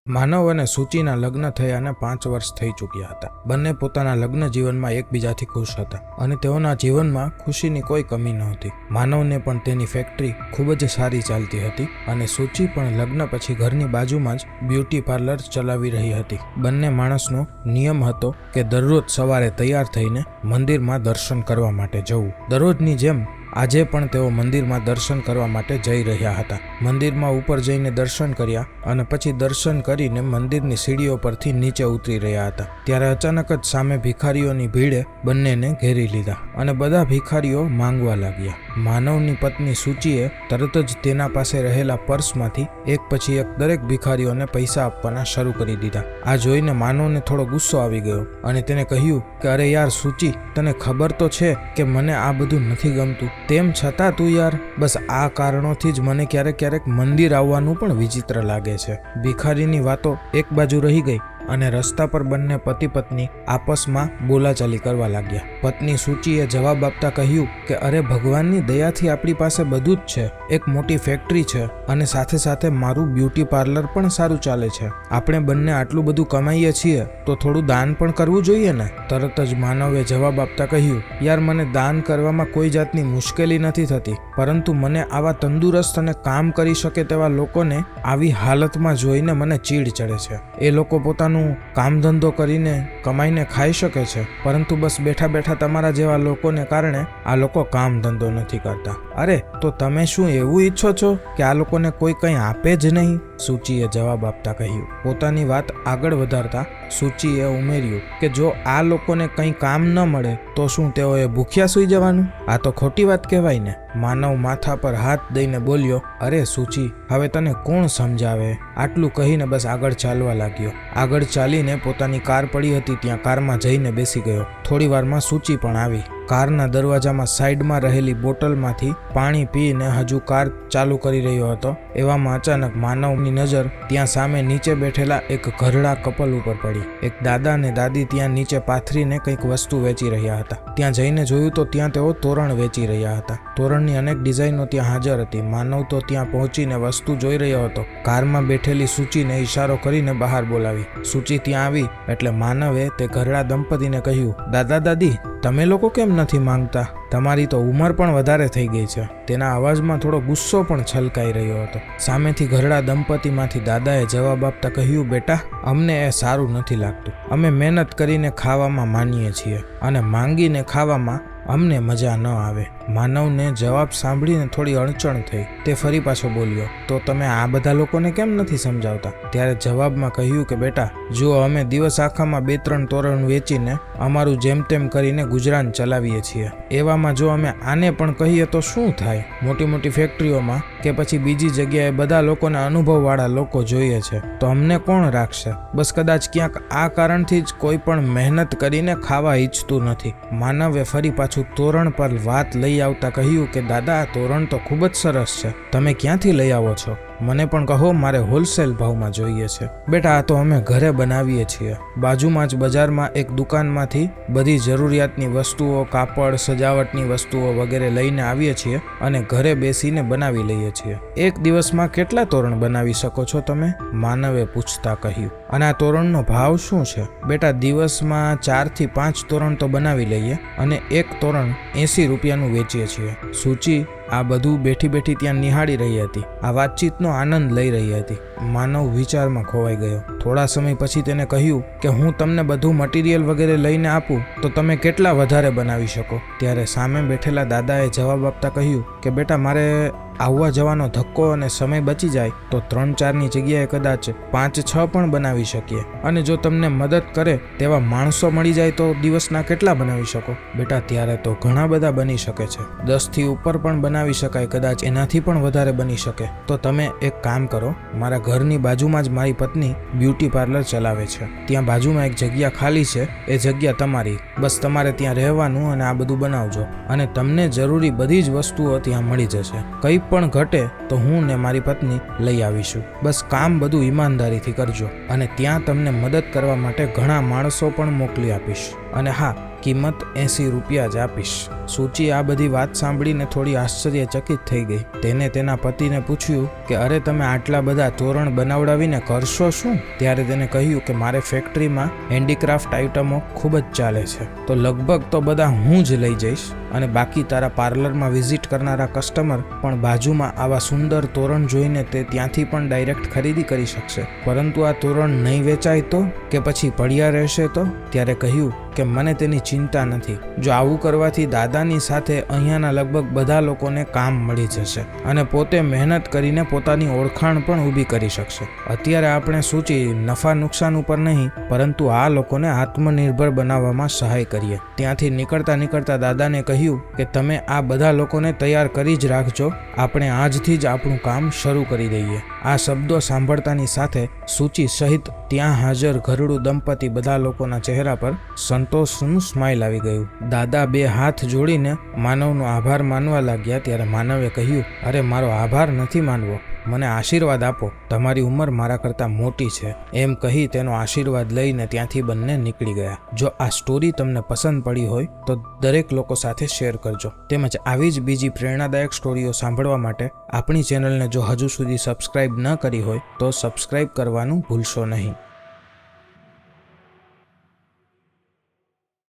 માનવ અને સૂચિના લગ્ન થયાને 5 વર્ષ થઈ ચૂક્યા હતા. બંને પોતાના લગ્ન જીવનમાં એકબીજાથી ખુશ હતા અને તેઓના જીવનમાં ખુશીની કોઈ કમી નહોતી. માનવને પણ તેની ફેક્ટરી ખૂબ જ સારી ચાલતી હતી અને સૂચિ પણ લગ્ન પછી ઘરની બાજુમાં જ બ્યુટી પાર્લર ચલાવી રહી હતી. બંને માણસનો નિયમ હતો કે દરરોજ સવારે તૈયાર થઈને મંદિરમાં દર્શન કરવા માટે જવું. દરરોજની જેમ આજે પણ તેઓ મંદિરમાં દર્શન કરવા માટે જઈ રહ્યા હતા. મંદિરમાં ઉપર જઈને દર્શન કર્યા અને પછી દર્શન કરીને મંદિરની સીડીઓ પરથી નીચે ઉતરી રહ્યા હતા. ત્યારે અચાનક જ સામે ભિખારીઓની ભીડે બંનેને ઘેરી લીધા અને બધા ભિખારીઓ માંગવા લાગ્યા. માનવની પત્ની સૂચિએ તરત જ તેના પાસે રહેલા પર્સમાંથી એક પછી એક દરેક ભિખારીઓને પૈસા આપવાના શરૂ કરી દીધા. આ જોઈને માનવને થોડો ગુસ્સો આવી ગયો અને તેને કહ્યું કે અરે યાર સૂચિ, તને ખબર તો છે કે મને આ બધું નથી ગમતું, તેમ છતાં તું યાર બસ આ કારણોથી જ મને ક્યારેક મંદિર આવવાનું પણ વિચિત્ર લાગે છે. ભિખારીની વાતો એક બાજુ રહી ગઈ અને રસ્તા પર બંને પતિ પત્ની આપસમાં બોલાચાલી કરવા લાગ્યા. પત્ની સૂચિએ જવાબ આપતા કહ્યું કે અરે ભગવાનની દયાથી આપણી પાસે બધું જ છે. એક મોટી ફેક્ટરી છે અને સાથે સાથે મારું બ્યુટી પાર્લર પણ સારું ચાલે છે. આપણે બંને આટલું બધું કમાઈએ છીએ તો થોડું દાન પણ કરવું જોઈએ ને. તરત જ માનવે જવાબ આપતા કહ્યું યાર મને દાન કરવામાં કોઈ જાતની મુશ્કેલી નથી થતી, પરંતુ મને આવા તંદુરસ્ત અને કામ કરી શકે તેવા લોકોને આવી હાલતમાં જોઈને મને ચીડ ચડે છે. એ લોકો પોતાનું કામ ધંધો કરીને કમાઈને ખાઈ શકે છે, પરંતુ બસ બેઠા બેઠા તમારા જેવા લોકોને કારણે આ લોકો કામ ધંધો નથી કરતા. અરે તો તમે શું એવું ઈચ્છો છો કે આ લોકોને કોઈ કંઈ આપે જ નહીં? સૂચિએ જવાબ આપતા કહ્યું. પોતાની વાત આગળ વધારતા સૂચિએ ઉમેર્યું કે જો આ લોકોને કંઈ કામ ન મળે તો શું તેઓએ ભૂખ્યા સૂઈ જવાનું? આ તો ખોટી વાત કહેવાય ને. માનવ માથા પર હાથ દઈને બોલ્યો અરે સૂચિ, હવે તને કોણ સમજાવે? આટલું કહીને બસ આગળ ચાલવા લાગ્યો. આગળ ચાલીને પોતાની કાર પડી હતી ત્યાં કારમાં જઈને બેસી ગયો. થોડી વારમાં સૂચિ પણ આવી. કારના દરવાજામાં સાઈડમાં રહેલી બોટલમાંથી પાણી પીને હજુ કાર ચાલુ કરી રહ્યો હતો. એવામાં અચાનક માનવની નજર ત્યાં સામે નીચે બેઠેલા એક ઘરડા કપલ ઉપર પડી. એક દાદા અને દાદી ત્યાં નીચે પાથરીને કંઈક વસ્તુ વેચી રહ્યા હતા. ત્યાં જઈને જોયું તો ત્યાં તેઓ તોરણ વેચી રહ્યા હતા. તોરણની અનેક ડિઝાઇનો ત્યાં હાજર હતી. માનવ તો ત્યાં પહોંચીને વસ્તુ જોઈ રહ્યો હતો. કારમાં બેઠેલી સૂચિને ઈશારો કરીને બહાર બોલાવી. સૂચિ ત્યાં આવી એટલે માનવે તે ઘરડા દંપતીને કહ્યું દાદા દાદી, તમે લોકો કેમ નથી માંગતા? તમારી તો ઉંમર પણ વધારે થઈ ગઈ છે. તેના અવાજમાં થોડો ગુસ્સો પણ છલકાઈ રહ્યો હતો. સામેથી ઘરડા દંપતીમાંથી દાદાએ જવાબ આપતા કહ્યું બેટા, અમને એ સારું નથી લાગતું. અમે મહેનત કરીને ખાવામાં માનીએ છીએ અને માંગીને ખાવામાં અમને મજા ન આવે. માનવને જવાબ સાંભળીને થોડી અડચણ થઈ. તે ફરી પાછો બોલ્યો તો તમે આ બધા લોકોને કેમ નથી સમજાવતા? ત્યારે જવાબમાં કહ્યું કે બેટા જો અમે દિવસ આખામાં 2-3 તોરણ વેચીને અમારું જેમ તેમ કરીને ગુજરાન ચલાવીએ છીએ. એવામાં જો અમે આને પણ કહીએ તો શું થાય? મોટી મોટી ફેક્ટરીઓમાં કે પછી બીજી જગ્યાએ બધા લોકોને અનુભવવાળા લોકો જોઈએ છે તો અમને કોણ રાખશે? બસ કદાચ ક્યાંક આ કારણથી જ કોઈ પણ મહેનત કરીને ખાવા ઈચ્છતું નથી. માનવે ફરી પાછું તોરણ પર વાત લઈ આવતા કહ્યું કે દાદા, આ તોરણ તો ખૂબ જ સરસ છે. તમે ક્યાંથી લઈ આવો છો? મને પણ કહો, મારે હોલસેલ ભાવમાં જોઈએ છે. બેટા આ તો અમે ઘરે બનાવીએ છીએ. બાજુમાં જ બજારમાં એક દુકાનમાંથી બધી જરૂરિયાતની વસ્તુઓ, કાપડ, સજાવટની વસ્તુઓ વગેરે લઈને આવીએ છીએ અને ઘરે બેસીને બનાવી લઈએ છીએ. એક દિવસમાં કેટલા તોરણ બનાવી શકો છો તમે? માનવે પૂછતા કહ્યું. અને આ તોરણનો ભાવ શું છે? બેટા દિવસમાં 4 થી 5 તોરણ તો બનાવી લઈએ અને એક તોરણ 80 રૂપિયાનું વેચીએ છીએ. સૂચિ આ બધું બેઠી બેઠી ત્યાં નિહાળી રહી હતી. આ વાતચીતનો આનંદ લઈ રહી હતી. માનવ વિચારમાં ખોવાઈ ગયો. થોડા સમય પછી તેને કહ્યું કે હું તમને બધું મટીરિયલ વગેરે લઈને આપું તો તમે કેટલા વધારે બનાવી શકો? ત્યારે સામે બેઠેલા દાદાએ જવાબ આપતા કહ્યું કે બેટા મારે આવવા જવાનો ધક્કો અને સમય બચી જાય તો 3-4ની જગ્યાએ કદાચ 5-6 પણ બનાવી શકીએ. અને જો તમને મદદ કરે તેવા માણસો મળી જાય તો દિવસના કેટલા બનાવી શકો? બેટા ત્યારે તો ઘણા બધા બની શકે છે. 10 થી ઉપર પણ બનાવી શકાય, કદાચ એનાથી પણ વધારે બની શકે. તો તમે એક કામ કરો, મારા ઘરની બાજુમાં જ મારી પત્ની બ્યુટી પાર્લર ચલાવે છે. ત્યાં બાજુમાં એક જગ્યા ખાલી છે. એ જગ્યા તમારી. બસ તમારે ત્યાં રહેવાનું અને આ બધું બનાવજો અને તમને જરૂરી બધી જ વસ્તુઓ ત્યાં મળી જશે. કંઈ પણ ઘટે તો હું ને મારી પત્ની લઈ આવીશું. બસ કામ બધું ઈમાનદારીથી કરજો અને ત્યાં તમને મદદ કરવા માટે ઘણા માણસો પણ મોકલી આપીશ. અને હા, કિંમત 80 રૂપિયા જ આપીશ. સૂચિ આ બધી વાત સાંભળીને થોડી આશ્ચર્યચકિત થઈ ગઈ. તેને તેના પતિને પૂછ્યું કે અરે તમે આટલા બધા તોરણ બનાવડાવીને કરશો શું? ત્યારે તેને કહ્યું કે મારે ફેક્ટરીમાં હેન્ડીક્રાફ્ટ આઇટમો ખૂબ જ ચાલે છે, તો લગભગ તો બધા હું જ લઈ જઈશ અને બાકી તારા પાર્લરમાં વિઝિટ કરનારા કસ્ટમર પણ બાજુમાં આવા સુંદર તોરણ જોઈને તે ત્યાંથી પણ ડાયરેક્ટ ખરીદી કરી શકશે. પરંતુ આ તોરણ નહીં વેચાય તો, કે પછી પડ્યા રહેશે તો? ત્યારે કહ્યું કે મને તેની ચિંતા નથી. જો આવું કરવાથી દાદાની સાથે અહીંયાના લગભગ બધા લોકોને કામ મળી જશે અને પોતે મહેનત કરીને પોતાની ઓળખાણ પણ ઊભી કરી શકશે. અત્યારે આપણે સૂચિ નફા નુકસાન ઉપર નહીં, પરંતુ આ લોકોને આત્મનિર્ભર બનાવવામાં સહાય કરીએ. ત્યાંથી નીકળતા દાદાને કહ્યું કે તમે આ બધા લોકોને તૈયાર કરી જ રાખજો, આપણે આજથી જ આપણું કામ શરૂ કરી દઈએ. આ શબ્દો સાંભળતાની સાથે સૂચિ સહિત ત્યાં હાજર ઘરડું દંપતી બધા લોકોના ચહેરા પર સંતોષનું સ્માઇલ આવી ગયું. દાદા બે હાથ જોડીને માનવનો આભાર માનવા લાગ્યા. ત્યારે માનવે કહ્યું, અરે મારો આભાર નથી માનવો, મને આશીર્વાદ આપો, તમારી ઉંમર મારા કરતાં મોટી છે. એમ કહી તેનો આશીર્વાદ લઈને ત્યાંથી બંને નીકળી ગયા. જો આ સ્ટોરી તમને પસંદ પડી હોય તો દરેક લોકો સાથે શેર કરજો. તેમજ આવી જ બીજી પ્રેરણાદાયક સ્ટોરીઓ સાંભળવા માટે આપણી ચેનલને જો હજુ સુધી સબસ્ક્રાઇબ ન કરી હોય તો સબસ્ક્રાઇબ કરવાનું ભૂલશો નહીં.